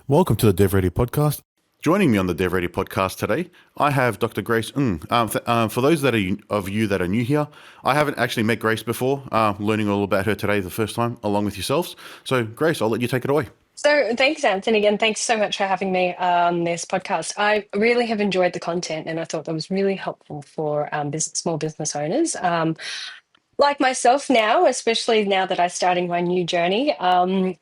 Welcome to the DevReady podcast. Joining me on the DevReady podcast today, I have Dr. Grace Ng. For those of you that are new here, I haven't actually met Grace before, learning all about her today the first time, along with yourselves. So, Grace, I'll let you take it away. So thanks, Anthony. Again, thanks so much for having me on this podcast. I really have enjoyed the content and I thought that was really helpful for small business owners. Like myself now, especially now that I'm starting my new journey.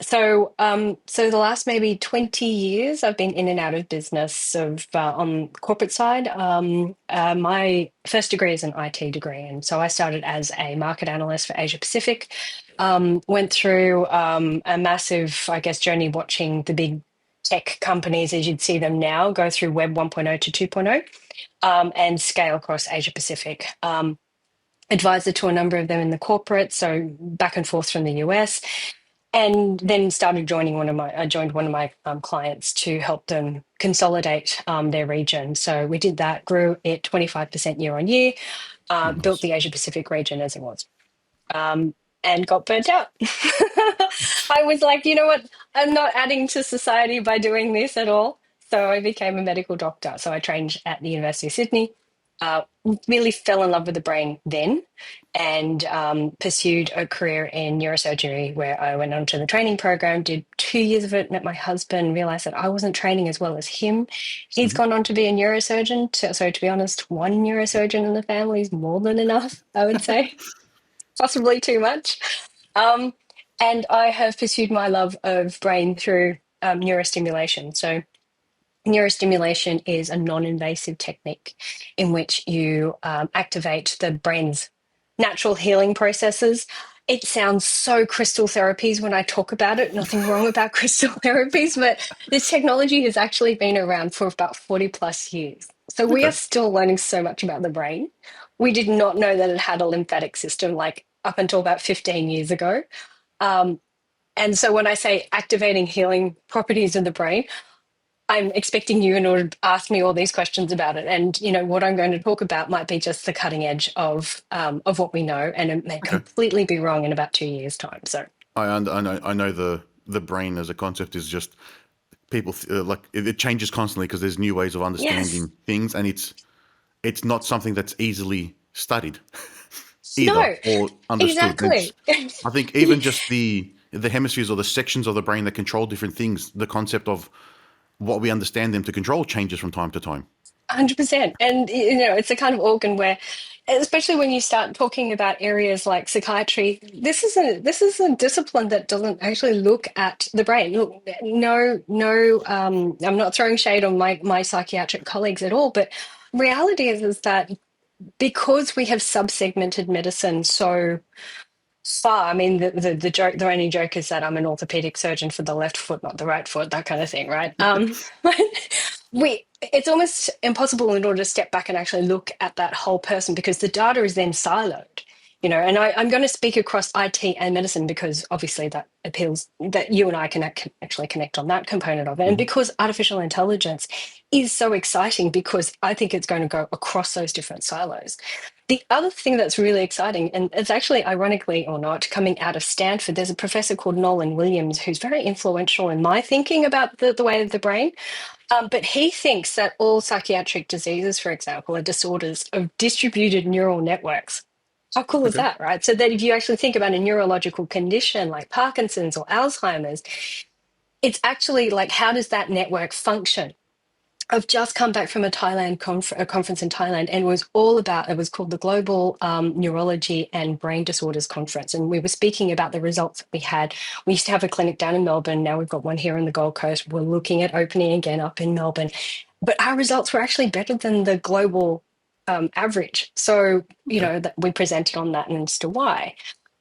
So the last maybe 20 years, I've been in and out of business on the corporate side. My first degree is an IT degree, and so I started as a market analyst for Asia Pacific. Went through a massive, I guess, journey watching the big tech companies as you'd see them now go through Web 1.0 to 2.0 and scale across Asia Pacific. Advisor to a number of them in the corporate, so back and forth from the US, and then started joining I joined one of my clients to help them consolidate their region. So we did that, grew it 25% year on year, built Nice. the Asia Pacific region as it was, and got burnt out. I was like, you know what? I'm not adding to society by doing this at all. So I became a medical doctor. So I trained at the University of Sydney. Uh, really fell in love with the brain then and pursued a career in neurosurgery where I went on to the training program, did 2 years of it, met my husband, realized that I wasn't training as well as him. He's Mhm. gone on to be a neurosurgeon. So to be honest, one neurosurgeon in the family is more than enough, I would say, possibly too much. Um, and I have pursued my love of brain through neurostimulation. So neurostimulation is a non-invasive technique in which you activate the brain's natural healing processes. It sounds so crystal therapies when I talk about it. Nothing wrong about crystal therapies, but this technology has actually been around for about 40 plus years. So we are Okay. still learning so much about the brain. We did not know that it had a lymphatic system like up until about 15 years ago. Um, and so when I say activating healing properties of the brain, I'm expecting you in order to ask me all these questions about it. And, you know, what I'm going to talk about might be just the cutting edge of what we know, and it may Okay. completely be wrong in about 2 years' time. So, I know the brain as a concept is just people it changes constantly because there's new ways of yes, understanding things, and it's not something that's easily studied either no, or understood. exactly. I think even just the hemispheres or the sections of the brain that control different things, the concept of what we understand them to control changes from time to time. 100%. And, you know, it's a kind of organ where, especially when you start talking about areas like psychiatry, this is a discipline that doesn't actually look at the brain. Look, no, I'm not throwing shade on my psychiatric colleagues at all, but reality is that because we have subsegmented medicine so far, I mean, the only joke is that I'm an orthopedic surgeon for the left foot, not the right foot, that kind of thing, right? It's almost impossible in order to step back and actually look at that whole person because the data is then siloed, you know. And I'm going to speak across IT and medicine because obviously that appeals that you and I can actually connect on that component of it, and Hmm. because artificial intelligence is so exciting because I think it's going to go across those different silos. The other thing that's really exciting, and it's actually ironically or not, coming out of Stanford, there's a professor called Nolan Williams who's very influential in my thinking about the way of the brain. But he thinks that all psychiatric diseases, for example, are disorders of distributed neural networks. How cool is Okay. that, right? So that if you actually think about a neurological condition like Parkinson's or Alzheimer's, it's actually like, how does that network function? I've just come back from a conference in Thailand, and it was called the Global Neurology and Brain Disorders Conference. And we were speaking about the results that we had. We used to have a clinic down in Melbourne. Now we've got one here on the Gold Coast. We're looking at opening again up in Melbourne. But our results were actually better than the global average. So, you Okay. know, that we presented on that and as to why.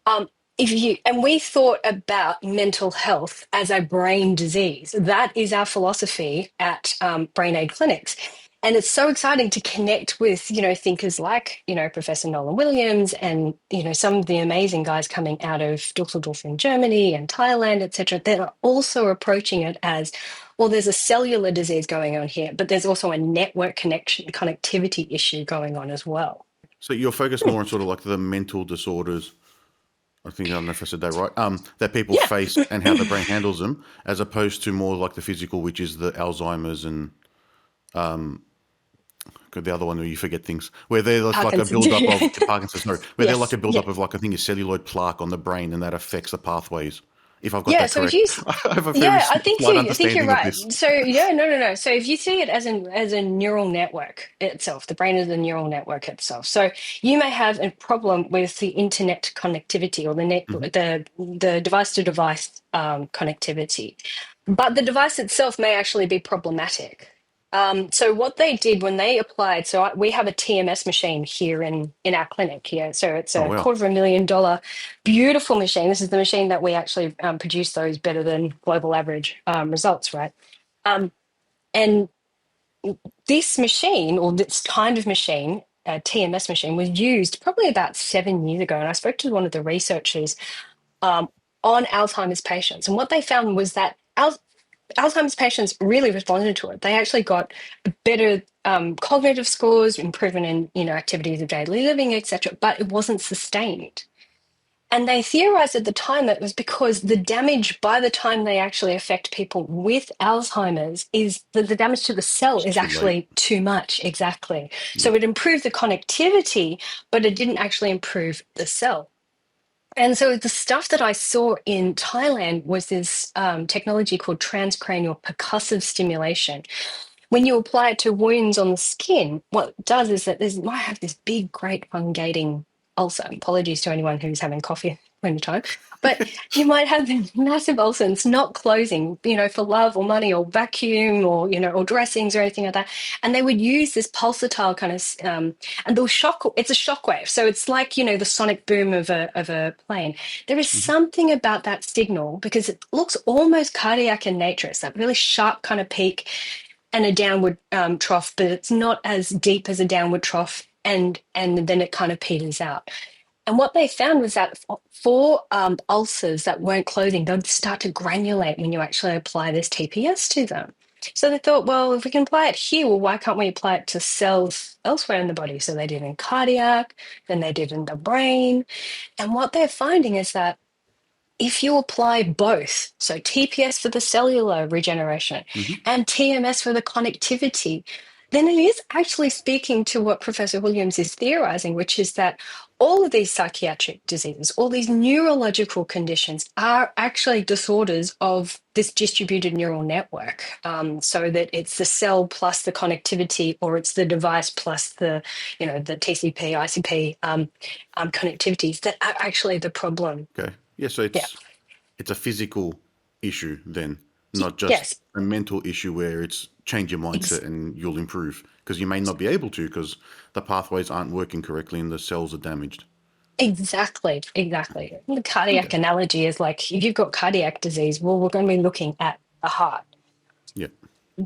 Um, if you and we thought about mental health as a brain disease. That is our philosophy at Brain Aid Clinics. And it's so exciting to connect with, you know, thinkers like, you know, Professor Nolan Williams and, you know, some of the amazing guys coming out of Dusseldorf in Germany and Thailand, etc. That are also approaching it as, well, there's a cellular disease going on here, but there's also a network connection connectivity issue going on as well. So you're focused more on sort of like the mental disorders, I think I don't know if I said that right. That people Yeah. face and how the brain handles them, as opposed to more like the physical, which is the Alzheimer's and the other one where you forget things, where they're just like a Parkinson's. build-up of Parkinson's, sorry, where they're like Yes. a Yeah. build-up of like I think a celluloid plaque on the brain, and that affects the pathways. If I've got Yeah, that so if correct, you, I have a very yeah, slight I think you're understanding of right. this. So yeah, no. So if you see it as a neural network itself, the brain is a neural network itself. So you may have a problem with the internet connectivity or Hmm. the device to device connectivity, but the device itself may actually be problematic. So what they did when they applied, we have a TMS machine here in our clinic here. So it's Oh a wow. $250,000 beautiful machine. This is the machine that we actually produce those better than global average results, right? Um, and this machine, or this kind of machine, a TMS machine, was used probably about 7 years ago. And I spoke to one of the researchers um, on Alzheimer's patients, and what they found was that Alzheimer's patients really responded to it. They actually got better cognitive scores, improvement in activities of daily living, etc. But it wasn't sustained. And they theorized at the time that it was because the damage by the time they actually affect people with Alzheimer's is that the damage to the cell It's is too late. actually too much. Exactly. Yeah. So it improved the connectivity, but it didn't actually improve the cell. And so the stuff that I saw in Thailand was this technology called transcranial percussive stimulation. When you apply it to wounds on the skin, what it does is that there's might have this big, great fungating ulcer. Apologies to anyone who's having coffee when time, but you might have this massive ulcer and it's not closing, for love or money or vacuum or or dressings or anything like that. And they would use this pulsatile kind of, and they'll shock. It's a shock wave, so it's like the sonic boom of a plane. There is Hmm. something about that signal because it looks almost cardiac in nature. It's that really sharp kind of peak and a downward trough, but it's not as deep as a downward trough, and then it kind of peters out. And what they found was that for ulcers that weren't closing, they'd start to granulate when you actually apply this TPS to them. So they thought, well, if we can apply it here, well, why can't we apply it to cells elsewhere in the body? So they did in cardiac, then they did in the brain. And what they're finding is that if you apply both, so TPS for the cellular regeneration Hmm. and TMS for the connectivity, then it is actually speaking to what Professor Williams is theorizing, which is that all of these psychiatric diseases, all these neurological conditions are actually disorders of this distributed neural network. So that it's the cell plus the connectivity, or it's the device plus the TCP, ICP connectivities that are actually the problem. Okay. Yeah. So Yeah. it's a physical issue then, not just Yes, a mental issue where it's change your mindset ex- and you'll improve, because you may not be able to because the pathways aren't working correctly and the cells are damaged. exactly, exactly. The Okay. cardiac analogy is like if you've got cardiac disease, well, we're going to be looking at the heart. Yeah.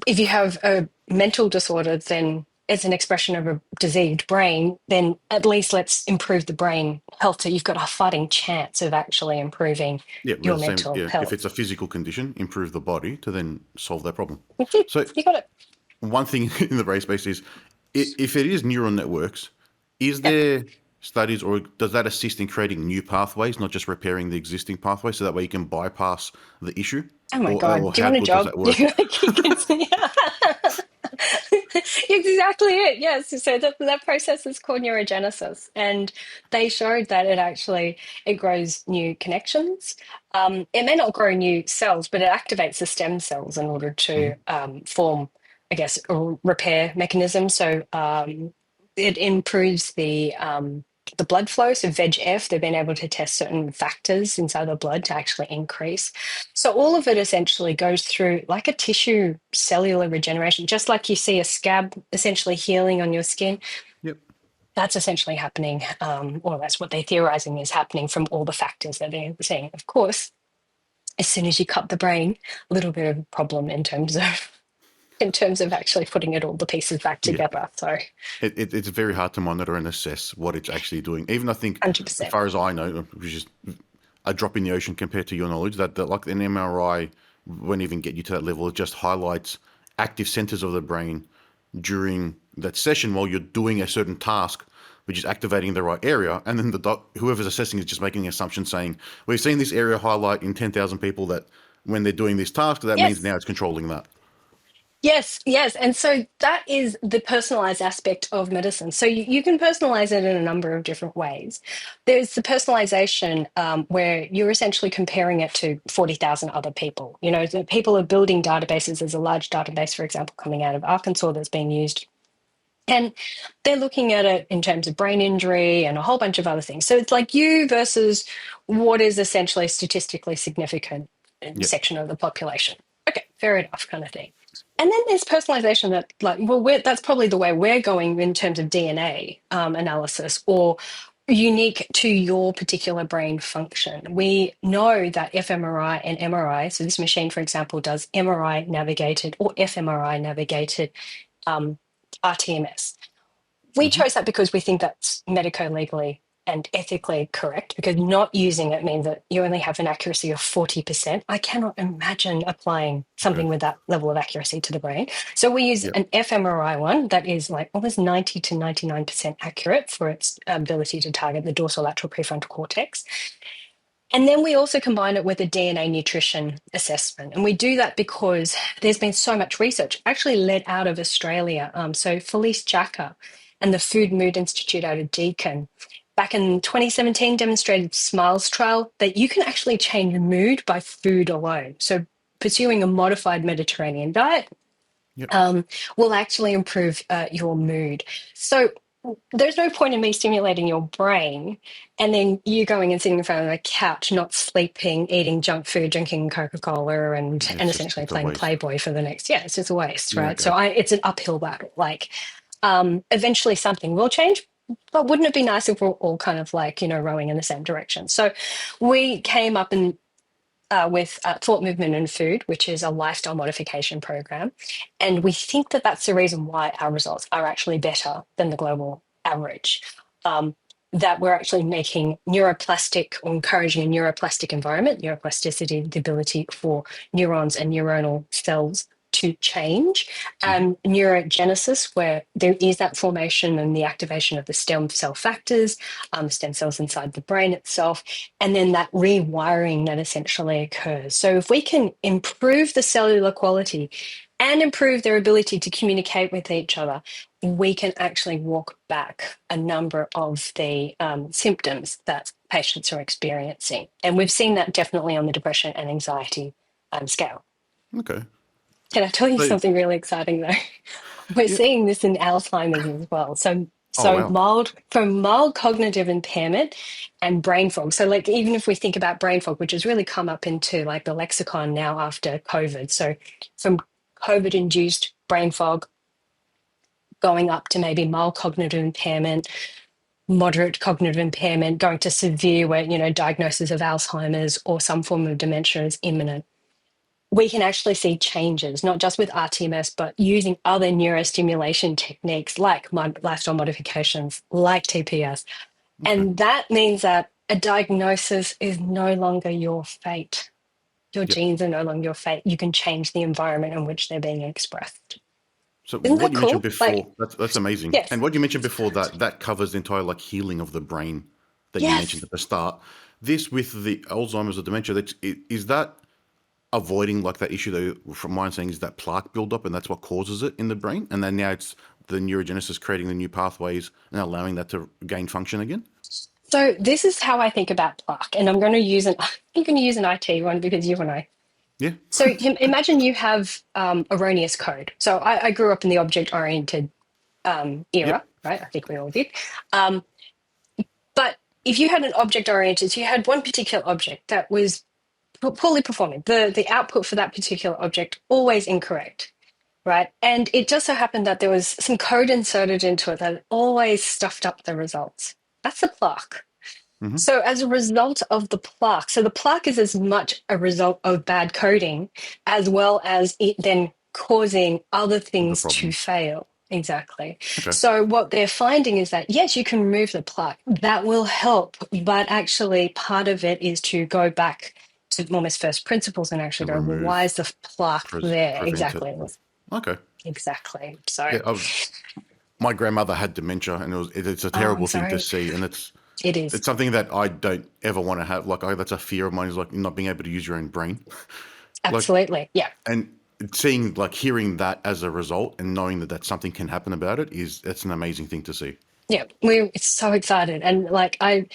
If you have a mental disorder, then it's an expression of a diseased brain, then at least let's improve the brain health so you've got a fighting chance of actually improving Yeah. We're your the same. mental Yeah. If health. it's a physical condition, improve the body to then solve that problem. So You got it. one thing in the brain space is if it is neural networks, is Yeah. there studies or does that assist in creating new pathways, not just repairing the existing pathways, so that way you can bypass the issue? Oh my Or God. Do you how want a good does job? that work? Like you can see. Exactly it. Yes. So that process is called neurogenesis, and they showed that it grows new connections. It may not grow new cells, but it activates the stem cells in order to Hmm. form, I guess, a repair mechanism. So it improves the blood flow. So VEGF, they've been able to test certain factors inside the blood to actually increase. So all of it essentially goes through like a tissue cellular regeneration, just like you see a scab essentially healing on your skin. Yep. That's essentially happening, or that's what they're theorizing is happening from all the factors that they're seeing. Of course, as soon as you cut the brain, a little bit of a problem in terms of actually putting it all the pieces back Yeah. together. So It's very hard to monitor and assess what it's actually doing. Even I think, as 100%. far as I know, which is a drop in the ocean compared to your knowledge, that like an MRI won't even get you to that level. It just highlights active centers of the brain during that session while you're doing a certain task. we're just activating the right area, and then whoever's assessing is just making an assumption saying, we've seen this area highlight in 10,000 people that when they're doing this task, that means Yes. now it's controlling that. Yes, yes. And so that is the personalized aspect of medicine. So you can personalize it in a number of different ways. There's the personalization where you're essentially comparing it to 40,000 other people. You know, the people are building databases. There's a large database, for example, coming out of Arkansas that's being used. And they're looking at it in terms of brain injury and a whole bunch of other things. So it's like you versus what is essentially statistically significant Yep. section of the population. Okay, fair enough, kind of thing. And then there's personalization that, like, well, that's probably the way we're going in terms of DNA analysis or unique to your particular brain function. We know that fMRI and MRI, so this machine, for example, does MRI navigated or fMRI navigated RTMS. We Hmm. chose that because we think that's medico-legally and ethically correct, because not using it means that you only have an accuracy of 40%. I cannot imagine applying Okay. something with that level of accuracy to the brain. So we use Yep. an fMRI one that is like almost 90 to 99% accurate for its ability to target the dorsolateral prefrontal cortex. And then we also combine it with a DNA nutrition assessment. And we do that because there's been so much research actually led out of Australia. So Felice Jacka and the Food Mood Institute out of Deakin back in 2017 demonstrated SMILES trial that you can actually change mood by food alone. So pursuing a modified Mediterranean diet Yep. will actually improve your mood. So there's no point in me stimulating your brain and then you going and sitting in front of a couch, not sleeping, eating junk food, drinking Coca-Cola and It's just essentially it's a playing waste. Playboy for the next, yeah, it's just a waste, Yeah. right? Okay. So it's an uphill battle. Like eventually something will change, but wouldn't it be nice if we're all kind of like, you know, rowing in the same direction? So we came up and with Thought Movement and Food, which is a lifestyle modification program. And we think that that's the reason why our results are actually better than the global average. That we're actually making neuroplastic or encouraging a neuroplastic environment, neuroplasticity, the ability for neurons and neuronal cells to change, Hmm. neurogenesis, where there is that formation and the activation of the stem cell factors, stem cells inside the brain itself, and then that rewiring that essentially occurs. So if we can improve the cellular quality and improve their ability to communicate with each other, we can actually walk back a number of the symptoms that patients are experiencing. And we've seen that definitely on the depression and anxiety scale. Okay. Can I tell you So, something really exciting though? We're yeah. seeing this in Alzheimer's as well. So Oh so wow. mild cognitive impairment and brain fog. So like even if we think about brain fog, which has really come up into like the lexicon now after COVID. So from COVID induced brain fog going up to maybe mild cognitive impairment, moderate cognitive impairment, going to severe where, you know, diagnosis of Alzheimer's or some form of dementia is imminent. We can actually see changes, not just with RTMS, but using other neurostimulation techniques like lifestyle modifications, like TPS. Okay. And that means that a diagnosis is no longer your fate. Your Yep. genes are no longer your fate. You can change the environment in which they're being expressed. So Isn't what that you mentioned cool? Like, before, that's amazing. yes, And what you mentioned before, that covers the entire like healing of the brain that you mentioned yes. at the start. This with the Alzheimer's or dementia, is that avoiding like that issue that from my understanding is that plaque buildup and that's what causes it in the brain. And then now it's the neurogenesis creating the new pathways and allowing that to gain function again. So this is how I think about plaque, and I'm going to use I'm going to use an IT one because you and I. Yeah. So imagine you have erroneous code. So I grew up in the object-oriented Yep. era, right? I think we all did. Um, but if you had an object-oriented, so you had one particular object that was poorly performing, the output for that particular object always incorrect, right? And it just so happened that there was some code inserted into it that always stuffed up the results. That's the plaque. Hmm. So as a result of the plaque, so the plaque is as much a result of bad coding as well as it then causing other Other things to problems. fail. Exactly. Okay. So what they're finding is that yes, you can remove the plaque. That will help, but actually part of it is to go back to almost first principles and actually And go, well, why remove, is the plaque there? prevent it. Exactly. Okay. Exactly. So Yeah. My grandmother had dementia, and it's a Oh, I'm terrible thing to sorry. see, and It is. it's something that I don't ever want to have. Like, that's a fear of mine, is like not being able to use your own brain. Like, Absolutely. Yeah. and seeing, like, hearing that as a result, and knowing that something can happen about it, it's an amazing thing to see. Yeah, we're so excited. And like, I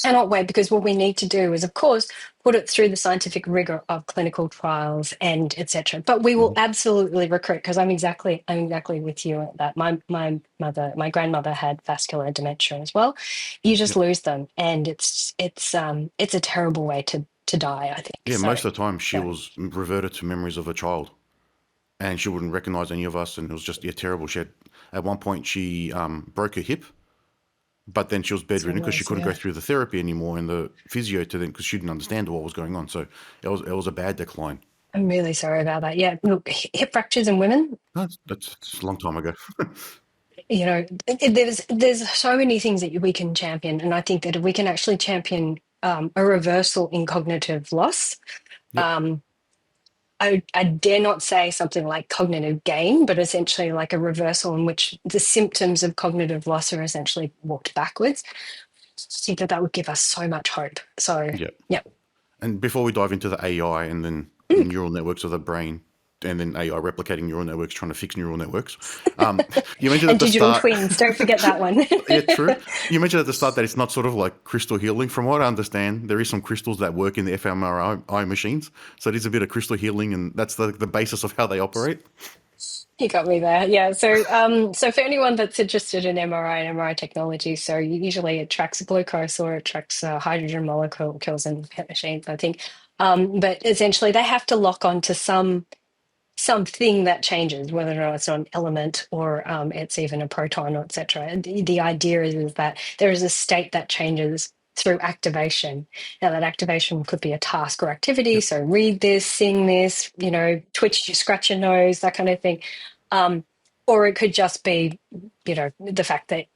cannot wait because what we need to do is, of course, put it through the scientific rigor of clinical trials and etc. But we will Mhm. absolutely recruit because I'm exactly with you at that. My grandmother had vascular dementia as well. You just Yep. lose them, and it's a terrible way to die, I think. Yeah, So, most of the time she yeah. was reverted to memories of a child, and she wouldn't recognize any of us, and it was just, yeah, terrible. At one point she broke her hip, but then she was So bedridden because she nice, couldn't go yeah. through the therapy anymore and the physio to them, because she didn't understand what was going on. So it was a bad decline. I'm really sorry about that. Yeah, look, hip fractures in women, That's a long time ago. there's so many things that we can champion, and I think that if we can actually champion a reversal in cognitive loss, Yep. um, I dare not say something like cognitive gain, but essentially like a reversal in which the symptoms of cognitive loss are essentially walked backwards. I think that that would give us so much hope. So, Yep. yeah. And before we dive into the AI and then Mm. neural networks of the brain, and then AI replicating neural networks, trying to fix neural networks, you mentioned at And the digital start. twins, don't forget that one. Yeah, true. You mentioned at the start that it's not sort of like crystal healing. From what I understand, there is some crystals that work in the fMRI machines, so it is a bit of crystal healing, and that's the basis of how they operate. You got me there. Yeah. So for anyone that's interested in MRI and MRI technology, so usually it tracks glucose or it tracks hydrogen molecules in PET machines, I think. But essentially, they have to lock on to something that changes, whether or not it's an element or it's even a proton or etc. And the idea is that there is a state that changes through activation. Now, that activation could be a task or activity. Yep. So read this, sing this, twitch, scratch your nose, that kind of thing. Um, or it could just be, the fact that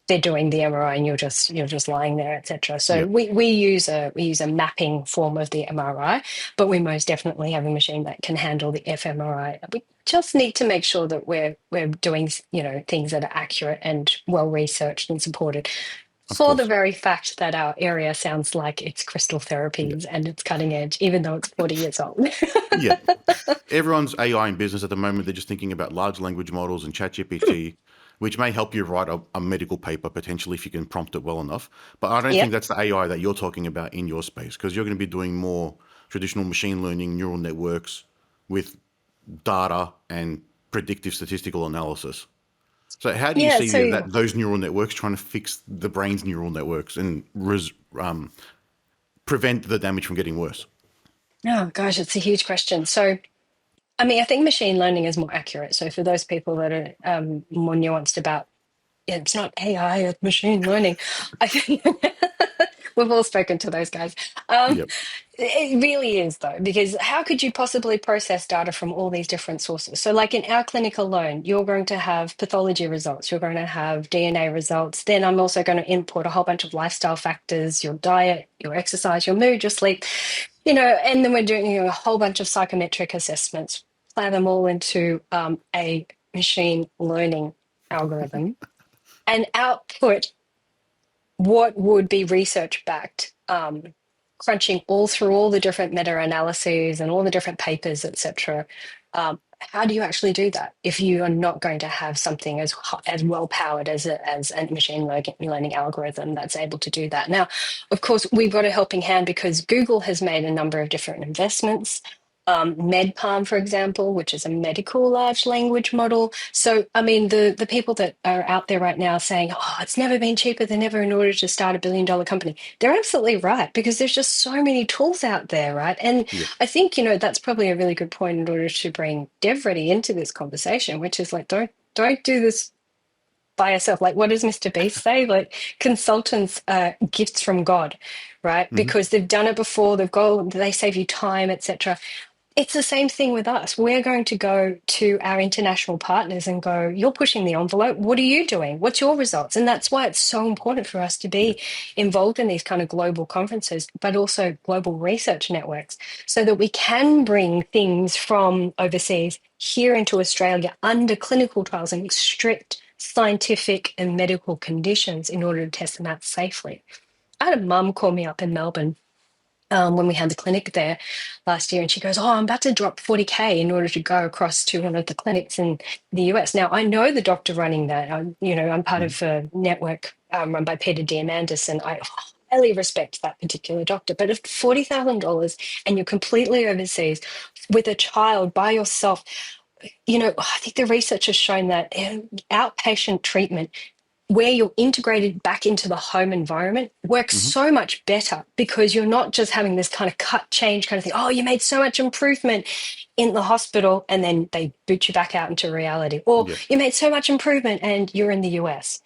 they're doing the MRI and you're just lying there, etc. So Yep. we use a mapping form of the MRI, but we most definitely have a machine that can handle the fMRI. We just need to make sure that we're doing things that are accurate and well researched and supported. Of For the course. very fact that our area sounds like it's crystal Yep. therapies and it's cutting edge, even though it's 40 years old. Yeah. Everyone's AI in business at the moment, they're just thinking about large language models and ChatGPT, which may help you write a medical paper potentially if you can prompt it well enough. But I don't think Yep. that's the AI that you're talking about in your space, because you're going to be doing more traditional machine learning, neural networks with data and predictive statistical analysis. So how do you Yeah. see So, that those neural networks trying to fix the brain's neural networks and prevent the damage from getting worse? oh gosh, it's a huge question. So, I mean, I think machine learning is more accurate. So for those people that are more nuanced about, yeah, it's not AI, it's machine learning. I think we've all spoken to those guys. Um, Yep. it really is, though, because how could you possibly process data from all these different sources? So, like in our clinic alone, you're going to have pathology results, you're going to have DNA results. Then I'm also going to input a whole bunch of lifestyle factors, your diet, your exercise, your mood, your sleep, and then we're doing a whole bunch of psychometric assessments, plan them all into a machine learning algorithm and output what would be research backed, crunching all through all the different meta analyses and all the different papers, etc. How do you actually do that if you are not going to have something as well powered as a machine learning algorithm that's able to do that? Now, of course, we've got a helping hand because Google has made a number of different investments. MedPalm, for example, which is a medical large language model. So, I mean, the people that are out there right now saying, "Oh, it's never been cheaper than ever in order to start a $1 billion company," they're absolutely right because there's just so many tools out there, right? And Yep. I think that's probably a really good point in order to bring DevReady into this conversation, which is like, don't do this by yourself. Like, what does Mr. Beast say? Like, consultants are gifts from God, right? Hmm. Because they've done it before. They save you time, etc. It's the same thing with us. We're going to go to our international partners and go, "You're pushing the envelope. What are you doing? What's your results?" And that's why it's so important for us to Yep. be involved in these kind of global conferences, but also global research networks, so that we can bring things from overseas here into Australia under clinical trials and strict scientific and medical conditions in order to test them out safely. I had a mum call me up in Melbourne when we had the clinic there last year, and she goes, "Oh, I'm about to drop 40K in order to go across to one of the clinics in the US." Now, I know the doctor running that. I'm part Mhm. of a network run by Peter Diamandis, and I highly respect that particular doctor. But if $40,000 and you're completely overseas with a child by yourself, I think the research has shown that outpatient treatment where you're integrated back into the home environment works Mhm. so much better because you're not just having this kind of cut change kind of thing. Oh, you made so much improvement in the hospital and then they boot you back out into reality. Or Yeah. you made so much improvement and you're in the US,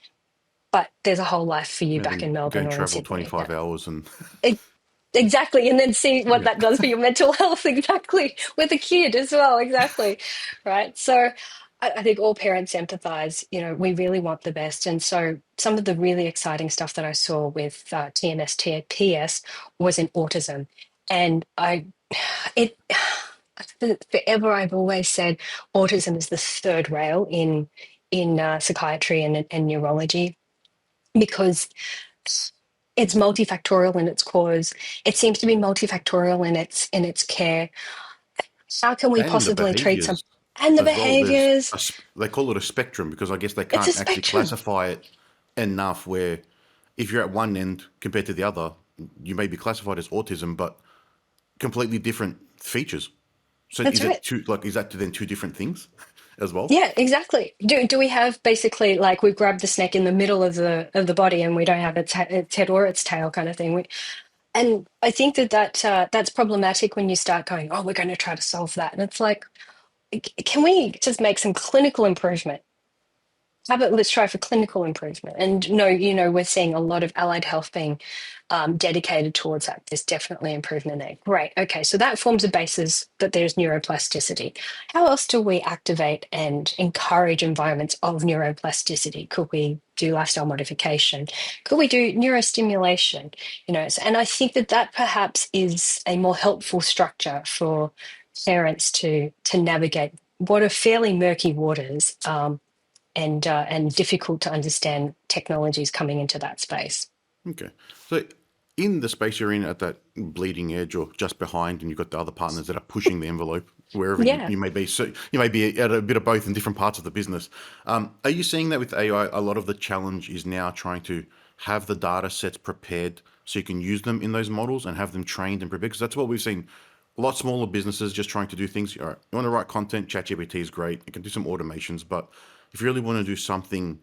but there's a whole life for you Yeah. back Then in go Melbourne and or in travel Sydney. Yeah. 25 hours and Exactly. And then see what yeah. that does for your mental health, exactly, with a kid as well. Exactly. Right. So I think all parents empathize. We really want the best. And so some of the really exciting stuff that I saw with TMS, TPS was in autism. And it, forever I've always said autism is the third rail in psychiatry and neurology because it's multifactorial in its cause. It seems to be multifactorial in its care. How can we And in the possibly treat some behaviors and the as well. behaviors? They call it a spectrum because I guess they It's a can't actually spectrum. classify it enough where if you're at one end compared to the other, you may be classified as autism, but completely different features. So That's right. is that then two different things as well? Yeah, exactly. Do we have basically like we grab the snake in the middle of the body and we don't have its head or its tail kind of thing? And I think that's problematic when you start going, oh, we're going to try to solve that, and it's like, can we just make some clinical improvement? How about let's try for clinical improvement? And no, we're seeing a lot of allied health being dedicated towards that. There's definitely improvement there. Great. Okay, so that forms a basis that there's neuroplasticity. How else do we activate and encourage environments of neuroplasticity? Could we do lifestyle modification? Could we do neurostimulation? And I think that perhaps is a more helpful structure for parents to navigate what are fairly murky waters. And difficult to understand technologies coming into that space. Okay. So in the space you're in at that bleeding edge or just behind, and you've got the other partners that are pushing the envelope wherever Yeah, you may be. So you may be at a bit of both in different parts of the business. Are you seeing that with AI? A lot of the challenge is now trying to have the data sets prepared so you can use them in those models and have them trained and prepared. Because that's what we've seen. A lot smaller businesses just trying to do things. All right, you want to write content, ChatGPT is great. You can do some automations, but if you really want to do something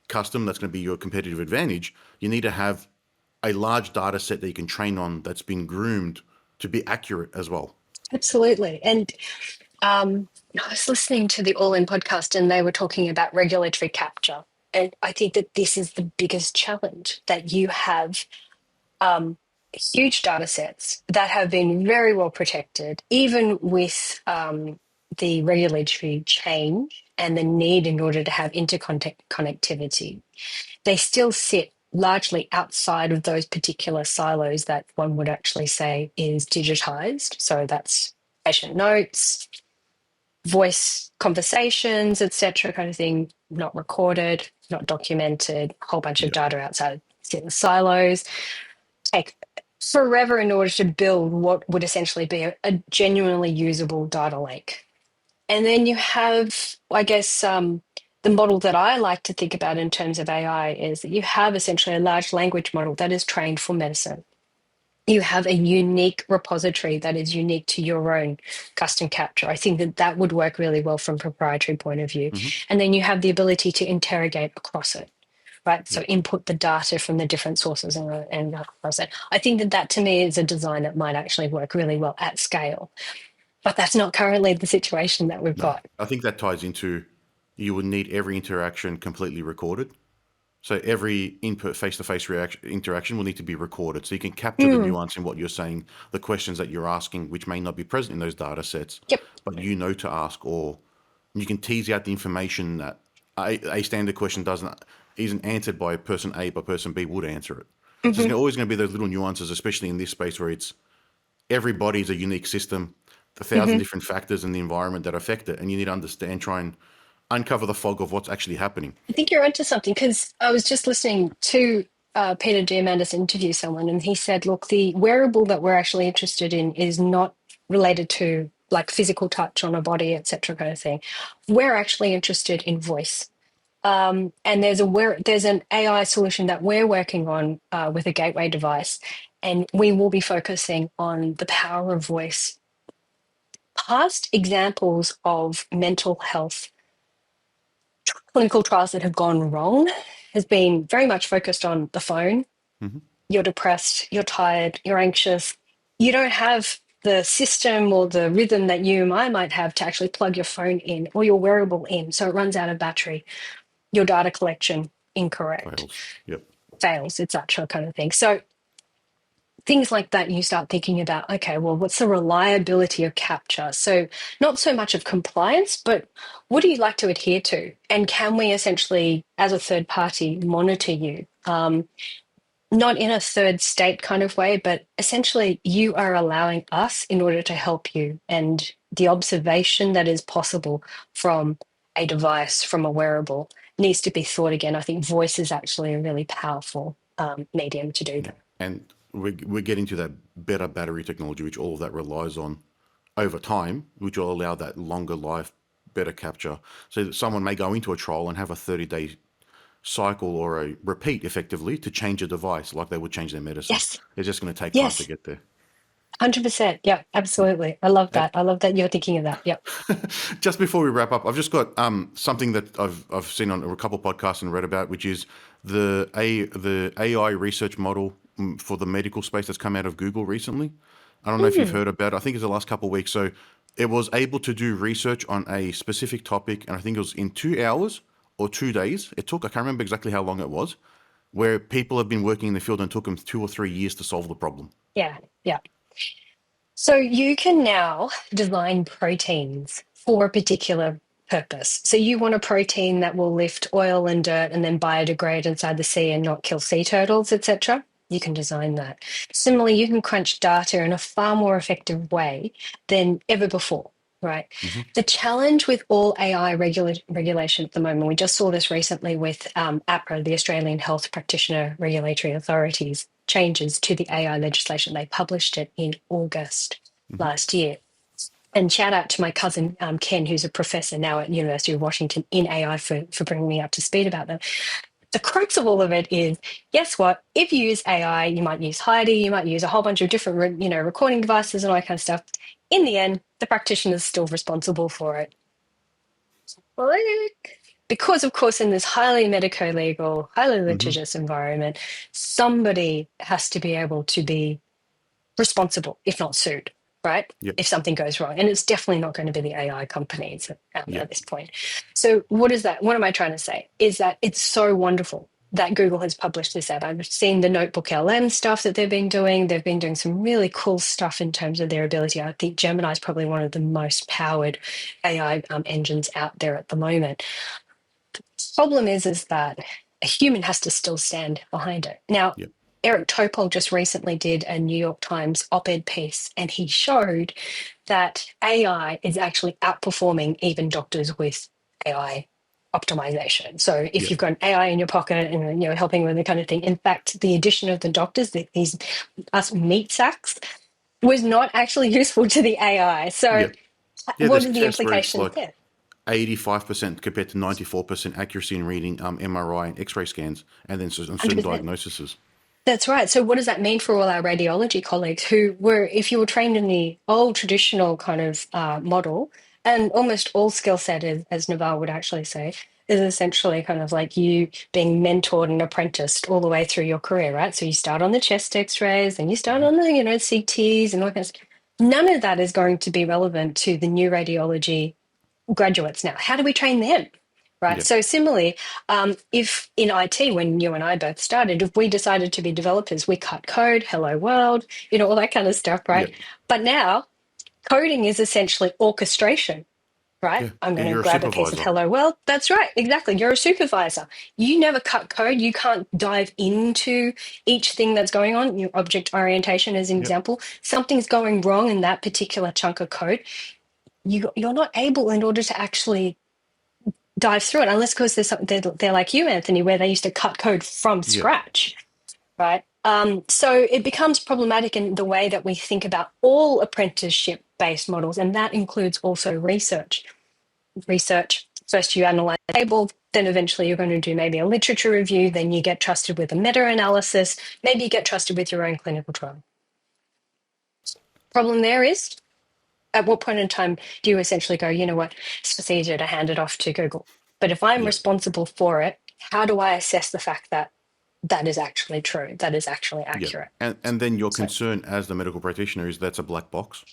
custom that's going to be your competitive advantage, you need to have a large data set that you can train on that's been groomed to be accurate as well. absolutely. And I was listening to the All In podcast and they were talking about regulatory capture. And I think that this is the biggest challenge that you have um, huge data sets that have been very well protected, even with the regulatory change and the need in order to have interconnectivity. They still sit largely outside of those particular silos that one would actually say is digitized. So that's patient notes, voice conversations, etc., kind of thing, not recorded, not documented, a whole bunch of Yeah. data outside, sit in silos, take forever in order to build what would essentially be a genuinely usable data lake. And then you have, I guess, the model that I like to think about in terms of AI is that you have essentially a large language model that is trained for medicine. You have a unique repository that is unique to your own custom capture. I think that would work really well from a proprietary point of view. Hmm. And then you have the ability to interrogate across it, right? So Yeah. input the data from the different sources and across it. I think that to me is a design that might actually work really well at scale. But that's not currently the situation that we've No, got. I think that ties into you would need every interaction completely recorded. So every input face-to-face interaction will need to be recorded, so you can capture the Mm, nuance in what you're saying, the questions that you're asking, which may not be present in those data sets, yep. but you know to ask, or you can tease out the information that a standard question isn't answered by person A, but person B would answer it. So Hmm. there's always going to be those little nuances, especially in this space where it's everybody's a unique system, a thousand Hmm. different factors in the environment that affect it, and you need to understand, try and uncover the fog of what's actually happening. I think you're onto something because I was just listening to Peter Diamandis interview someone, and he said, "Look, the wearable that we're actually interested in is not related to like physical touch on a body, etc., kind of thing. We're actually interested in voice." And there's an AI solution that we're working on with a gateway device, and we will be focusing on the power of voice. Past examples of mental health clinical trials that have gone wrong has been very much focused on the phone. Hmm. You're depressed, you're tired, you're anxious. You don't have the system or the rhythm that you and I might have to actually plug your phone in or your wearable in. So it runs out of battery. Your data collection incorrect, Fails. Yep. fails, etc. kind of thing. So things like that, you start thinking about, okay, well, what's the reliability of capture? So not so much of compliance, but what do you like to adhere to? And can we essentially, as a third party, monitor you? Not in a third state kind of way, but essentially you are allowing us in order to help you. And the observation that is possible from a device, from a wearable, needs to be thought again. I think voice is actually a really powerful medium to do Yeah. that. And we're getting to that better battery technology, which all of that relies on over time, which will allow that longer life, better capture. So that someone may go into a trial and have a 30-day cycle or a repeat effectively to change a device like they would change their medicine. Yes, It's just going to take time to yes, get there. 100%. Yeah, Yeah. absolutely. I love And that. I love that you're thinking of that. Yep. just before we wrap up, I've just got something that I've seen on a couple of podcasts and read about, which is the AI research model for the medical space that's come out of Google recently. I don't know if you've Mm, heard about it. I think it's the last couple of weeks. So it was able to do research on a specific topic, and I think it was in 2 hours or 2 days. It took, I can't remember exactly how long it was, where people have been working in the field and it took them 2 or 3 years to solve the problem. yeah, yeah. So you can now design proteins for a particular purpose. So you want a protein that will lift oil and dirt and then biodegrade inside the sea and not kill sea turtles, etc. You can design that. Similarly, you can crunch data in a far more effective way than ever before, right? Hmm. The challenge with all AI regulation at the moment, we just saw this recently with APRA, the Australian Health Practitioner Regulatory Authorities, changes to the AI legislation. They published it in August Hmm. last year. And shout out to my cousin Ken, who's a professor now at University of Washington in AI for bringing me up to speed about them. The crux of all of it is, guess what? If you use AI, you might use Heidi, you might use a whole bunch of different, recording devices and all that kind of stuff. In the end, the practitioner is still responsible for it. Like, because, of course, in this highly medico-legal, highly Hmm. litigious environment, somebody has to be able to be responsible, if not sued, right? Yep. If something goes wrong. And it's definitely not going to be the AI companies Yep. at this point. So, what is that? What am I trying to say? Is that it's so wonderful that Google has published this app. I've seen the Notebook LM stuff that they've been doing. They've been doing some really cool stuff in terms of their ability. I think Gemini is probably one of the most powered AI engines out there at the moment. Problem is that a human has to still stand behind it. Now, Yep. Eric Topol just recently did a New York Times op-ed piece, and he showed that AI is actually outperforming even doctors with AI optimization. So if Yep. you've got an AI in your pocket and helping with the kind of thing, in fact, the addition of the doctors, these us meat sacks, was not actually useful to the AI. So Yep. Yeah, what there's are the tests where it's implications like there? 85% compared to 94% accuracy in reading MRI and X-ray scans, and then certain 100%. diagnoses. That's right. So, what does that mean for all our radiology colleagues who were, if you were trained in the old traditional kind of model, and almost all skill set, as Naval would actually say, is essentially kind of like you being mentored and apprenticed all the way through your career, right? So, you start on the chest x rays and you start Hmm. on the, CTs and all kinds of. None of that is going to be relevant to the new radiology graduates now. How do we train them? Right. Yep. So similarly, if in IT, when you and I both started, if we decided to be developers, we cut code, hello world, all that kind of stuff, right? Yep. But now coding is essentially orchestration, right? Yeah. I'm Yeah. going to You're a grab a piece of supervisor. hello world. That's right. Exactly. You're a supervisor. You never cut code. You can't dive into each thing that's going on. Your object orientation, as an Yep. example, something's going wrong in that particular chunk of code. You're not able, in order to actually dive through it unless, of course, they're like you, Anthony, where they used to cut code from Yep. scratch, right? So it becomes problematic in the way that we think about all apprenticeship-based models, and that includes also research. Research, first you analyze the table, then eventually you're going to do maybe a literature review, then you get trusted with a meta-analysis, maybe you get trusted with your own clinical trial. Problem there is, at what point in time do you essentially go, you know what, it's just easier to hand it off to Google. But if I'm Yep. responsible for it, how do I assess the fact that that is actually true, that is actually Yep. accurate? And then your So concern as the medical practitioner is that's a black box.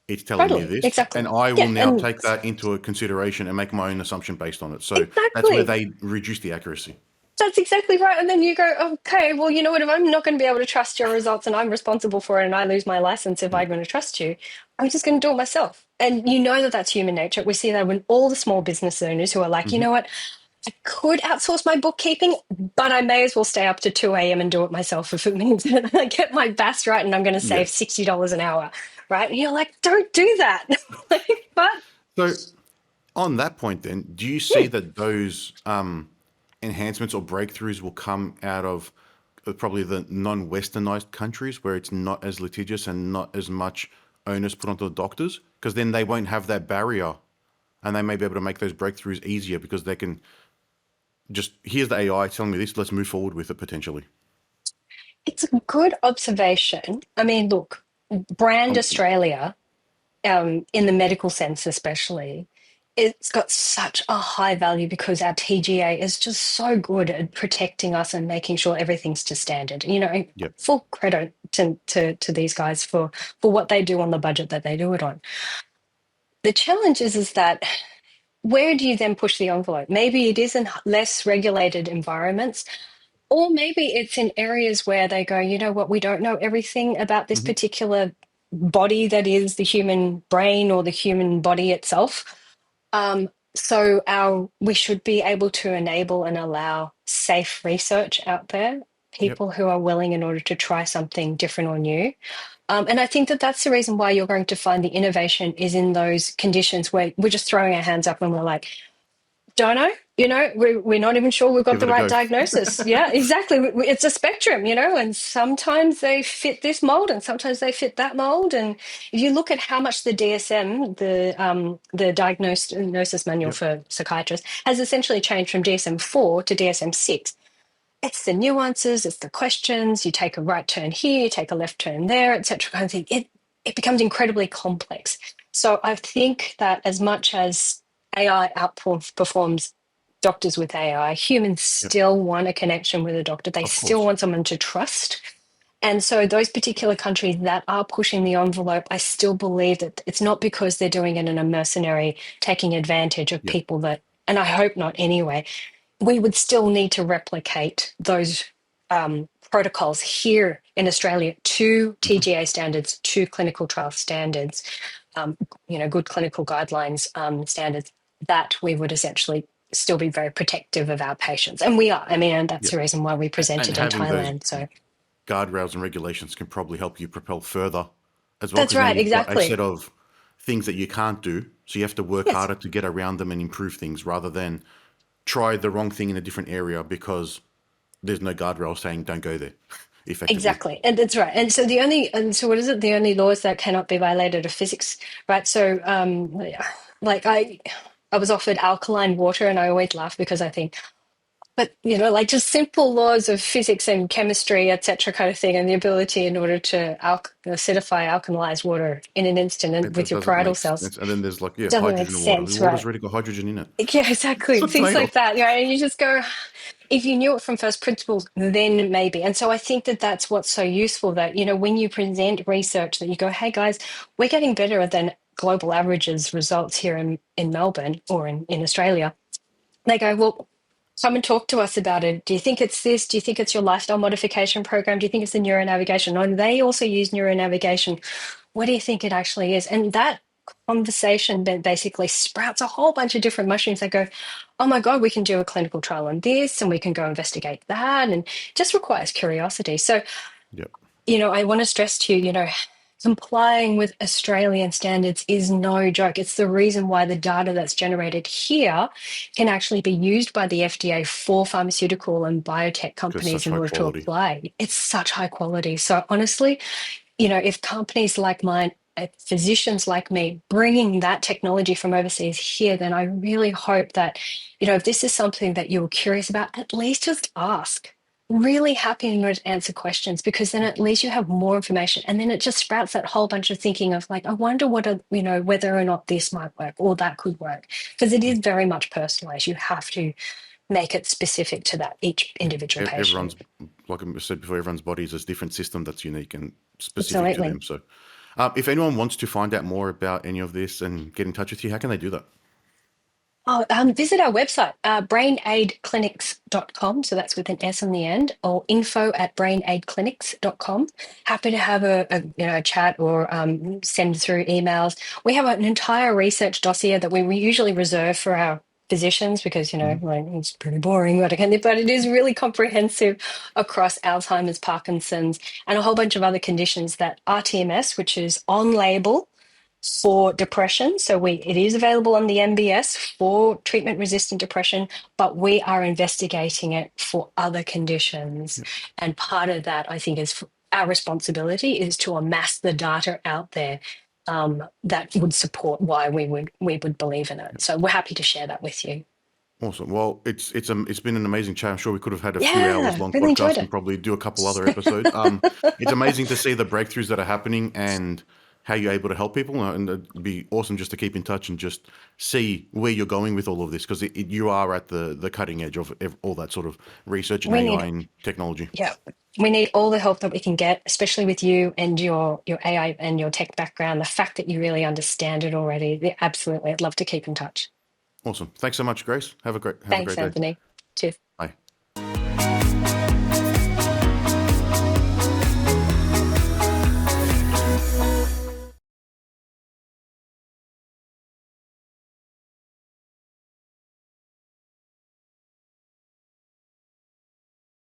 It's telling me totally, this, and exactly. I will Yeah, now and take that into a consideration and make my own assumption based on it. So that's where exactly. they reduce the accuracy. That's exactly right. And then you go, okay, well, you know what? If I'm not going to be able to trust your results and I'm responsible for it and I lose my license if Yep. I'm going to trust you, I'm just going to do it myself. And you know that that's human nature. We see that with all the small business owners who are like, you Hmm. know what? I could outsource my bookkeeping, but I may as well stay up to 2 a.m. and do it myself if it means that I get my BAS right and I'm going to Yeah. save $60 an hour, right? And you're like, don't do that. But So on that point, then, do you see hmm, that those enhancements or breakthroughs will come out of probably the non-westernized countries where it's not as litigious and not as much onus put onto the doctors? Because then they won't have that barrier and they may be able to make those breakthroughs easier because they can just, here's the AI telling me this, let's move forward with it potentially. it's a good observation. I mean, look, Brand Um, Australia, in the medical sense especially, it's got such a high value because our TGA is just so good at protecting us and making sure everything's to standard. You know, yep. full credit to these guys for what they do on the budget that they do it on. The challenge is that where do you then push the envelope? Maybe it is in less regulated environments, or maybe it's in areas where they go, you know what, we don't know everything about this Hmm. particular body that is the human brain or the human body itself. So we should be able to enable and allow safe research out there, Yep. people who are willing in order to try something different or new. And I think that that's the reason why you're going to find the innovation is in those conditions where we're just throwing our hands up and we're like, don't know. You know, we're not even sure we've got Give the it a right go. diagnosis. Yeah, exactly. It's a spectrum, you know, and sometimes they fit this mold and sometimes they fit that mold. And if you look at how much the DSM, the diagnosis manual Yep. for psychiatrists, has essentially changed from DSM-4 to DSM-6. It's the nuances, it's the questions. You take a right turn here, you take a left turn there, etc. Kind of thing. It becomes incredibly complex. So I think that as much as AI outperforms doctors with AI, humans Yep. still want a connection with a doctor. They Of still course. want someone to trust. And so those particular countries that are pushing the envelope, I still believe that it's not because they're doing it in a mercenary, taking advantage of Yep. people that, and I hope not anyway, we would still need to replicate those protocols here in Australia to Hmm. TGA standards, to clinical trial standards, you know, good clinical guidelines standards, that we would essentially still be very protective of our patients. And we are. I mean, and that's Yep. the reason why we And presented in having those Thailand. So guardrails and regulations can probably help you propel further as well, that's because now right, you've got a set exactly. of things that you can't do. So you have to work Yes. harder to get around them and improve things rather than try the wrong thing in a different area because there's no guardrail saying don't go there effectively. Exactly, and that's right. And so what is it? The only laws that cannot be violated are physics, right? So, like I was offered alkaline water, and I always laugh because I think, but you know, like just simple laws of physics and chemistry, etc., kind of thing, and the ability in order to acidify, alkalize water in an instant and with That your doesn't parietal make cells sense. And then there's like, yeah, doesn't make hydrogen water. The sense, water's right? already got hydrogen in it. Yeah, exactly. That's what it's Things made like of. that. You know, and you just go, if you knew it from first principles, then maybe. And so I think that that's what's so useful that, you know, when you present research that you go, hey guys, we're getting better than global averages results here in Melbourne or in Australia. They go, well, come and talk to us about it. Do you think it's this? Do you think it's your lifestyle modification program? Do you think it's the neuronavigation? No, they also use neuronavigation. What do you think it actually is? And that conversation then basically sprouts a whole bunch of different mushrooms that go, oh my God, we can do a clinical trial on this and we can go investigate that. And just requires curiosity. So, Yep. you know, I want to stress to you, you know, complying with Australian standards is no joke. It's the reason why the data that's generated here can actually be used by the FDA for pharmaceutical and biotech Because companies such in high order to quality. apply. It's such high quality. So honestly, you know, if companies like mine, physicians like me, bringing that technology from overseas here, then I really hope that, you know, if this is something that you're curious about, at least just ask. Really happy in order to answer questions, because then at least you have more information, and then it just sprouts that whole bunch of thinking of like, I wonder what a, you know, whether or not this might work or that could work, because it is very much personalized. You have to make it specific to that each Yeah. individual Everyone's, patient. like I said before, everyone's body is a different system that's unique and specific to Absolutely. them. So, if anyone wants to find out more about any of this and get in touch with you, how can they do that? Oh, visit our website, brainaidclinics.com. So that's with an S on the end, or info@brainaidclinics.com. Happy to have a chat or send through emails. We have an entire research dossier that we usually reserve for our physicians because, you know, Mhm. like, it's pretty boring, but it is really comprehensive across Alzheimer's, Parkinson's, and a whole bunch of other conditions that RTMS, which is on label for depression. So it is available on the MBS for treatment resistant depression, but we are investigating it for other conditions. Yeah. And part of that, I think, is our responsibility is to amass the data out there that would support why we would believe in it. So we're happy to share that with you. Awesome. Well, it's been an amazing chat. I'm sure we could have had a few hours Yeah, long really enjoyed podcast and it. probably do a couple other episodes. It's amazing to see the breakthroughs that are happening and how you're able to help people. And it'd be awesome just to keep in touch and just see where you're going with all of this, because you are at the cutting edge of all that sort of research and We AI need, and technology. yeah, we need all the help that we can get, especially with you and your AI and your tech background. The fact that you really understand it already, absolutely, I'd love to keep in touch. Awesome. Thanks so much, Grace. Have a Thanks, great day. Anthony. Cheers.